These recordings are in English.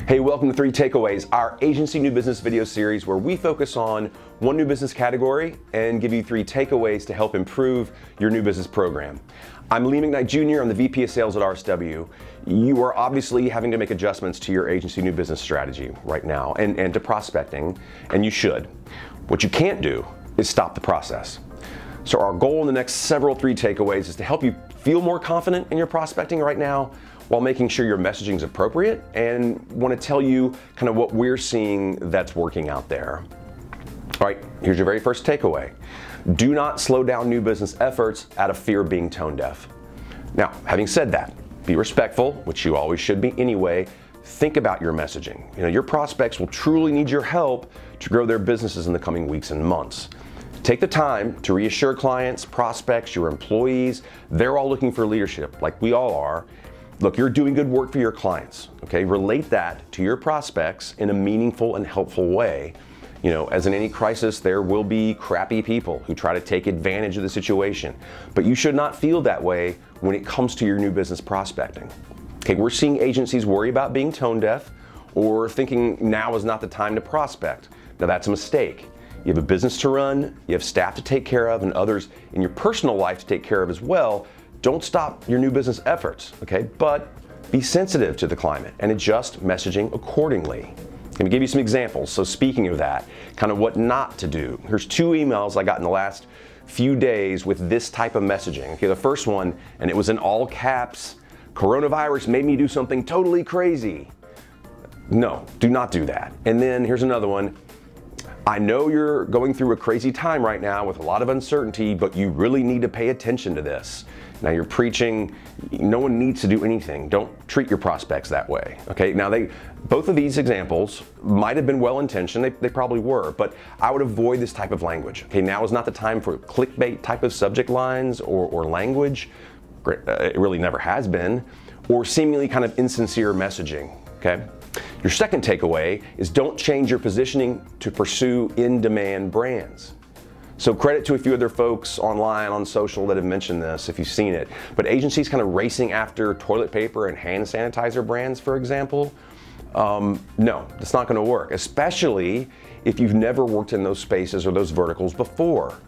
Hey, welcome to 3 Takeaways, our agency new business video series where we focus on one new business category and give you 3 takeaways to help improve your new business program. I'm Lee McKnight Jr., I'm the VP of Sales at RSW. You are obviously having to make adjustments to your agency new business strategy right now and to prospecting, and you should. What you can't do is stop the process. So our goal in the next several 3 takeaways is to help you feel more confident in your prospecting right now while making sure your messaging is appropriate, and want to tell you kind of what we're seeing that's working out there. All right, here's your very first takeaway. Do not slow down new business efforts out of fear of being tone deaf. Now, having said that, be respectful, which you always should be anyway. Think about your messaging. Your prospects will truly need your help to grow their businesses in the coming weeks and months. Take the time to reassure clients, prospects, your employees. They're all looking for leadership, like we all are. Look, you're doing good work for your clients, okay? Relate that to your prospects in a meaningful and helpful way. As in any crisis, there will be crappy people who try to take advantage of the situation. But you should not feel that way when it comes to your new business prospecting. Okay, we're seeing agencies worry about being tone deaf or thinking now is not the time to prospect. Now that's a mistake. You have a business to run, you have staff to take care of, and others in your personal life to take care of as well. Don't stop your new business efforts, okay? But be sensitive to the climate and adjust messaging accordingly. Let me give you some examples. So speaking of that, kind of what not to do. Here's 2 emails I got in the last few days with this type of messaging. Okay, the first one, and it was in all caps, coronavirus made me do something totally crazy. No, do not do that. And then here's another one. I know you're going through a crazy time right now with a lot of uncertainty, but you really need to pay attention to this. Now you're preaching, no one needs to do anything. Don't treat your prospects that way, okay? Now both of these examples might have been well-intentioned, they probably were, but I would avoid this type of language. Okay, now is not the time for clickbait type of subject lines or language. It really never has been, or seemingly kind of insincere messaging, okay? Your second takeaway is don't change your positioning to pursue in-demand brands. So credit to a few other folks online, on social that have mentioned this, if you've seen it. But agencies kind of racing after toilet paper and hand sanitizer brands, for example, no, that's not going to work, especially if you've never worked in those spaces or those verticals before.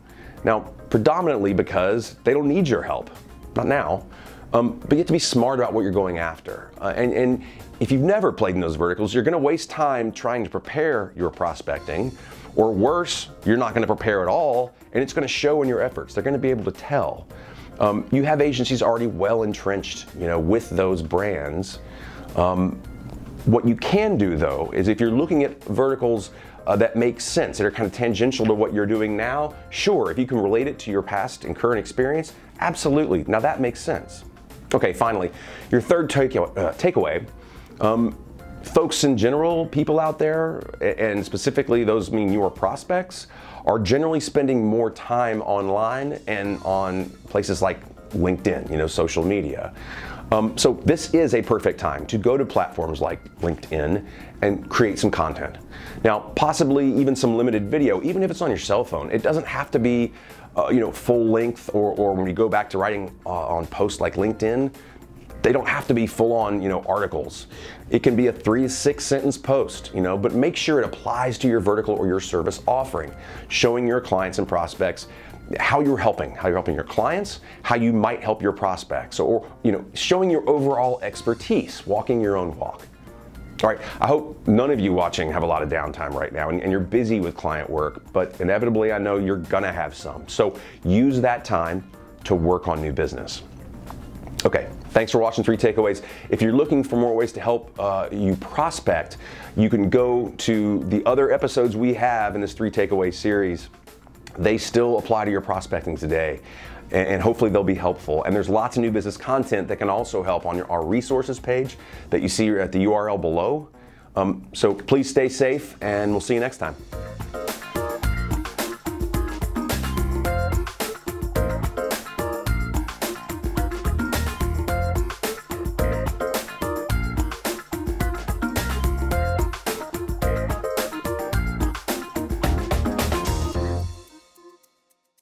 Now, predominantly because they don't need your help, not now, but you have to be smart about what you're going after. And if you've never played in those verticals, you're going to waste time trying to prepare your prospecting. Or worse, you're not going to prepare at all, and it's going to show in your efforts. They're going to be able to tell. You have agencies already well entrenched, with those brands. What you can do, though, is if you're looking at verticals that make sense, that are kind of tangential to what you're doing now, sure, if you can relate it to your past and current experience, absolutely. Now that makes sense. Okay, finally, your third takeaway. Folks in general, people out there, and specifically those meaning your prospects, are generally spending more time online and on places like LinkedIn, social media. So this is a perfect time to go to platforms like LinkedIn and create some content. Now, possibly even some limited video, even if it's on your cell phone. It doesn't have to be, full length, or when you go back to writing on posts like LinkedIn, they don't have to be full-on, articles. It can be a 3 to 6 sentence post, but make sure it applies to your vertical or your service offering, showing your clients and prospects how you're helping your clients, how you might help your prospects, or showing your overall expertise, walking your own walk. All right, I hope none of you watching have a lot of downtime right now and you're busy with client work, but inevitably I know you're gonna have some. So use that time to work on new business. Okay, thanks for watching 3 Takeaways. If you're looking for more ways to help you prospect, you can go to the other episodes we have in this 3 Takeaway series. They still apply to your prospecting today, and hopefully they'll be helpful. And there's lots of new business content that can also help on our resources page that you see at the URL below. So please stay safe, and we'll see you next time.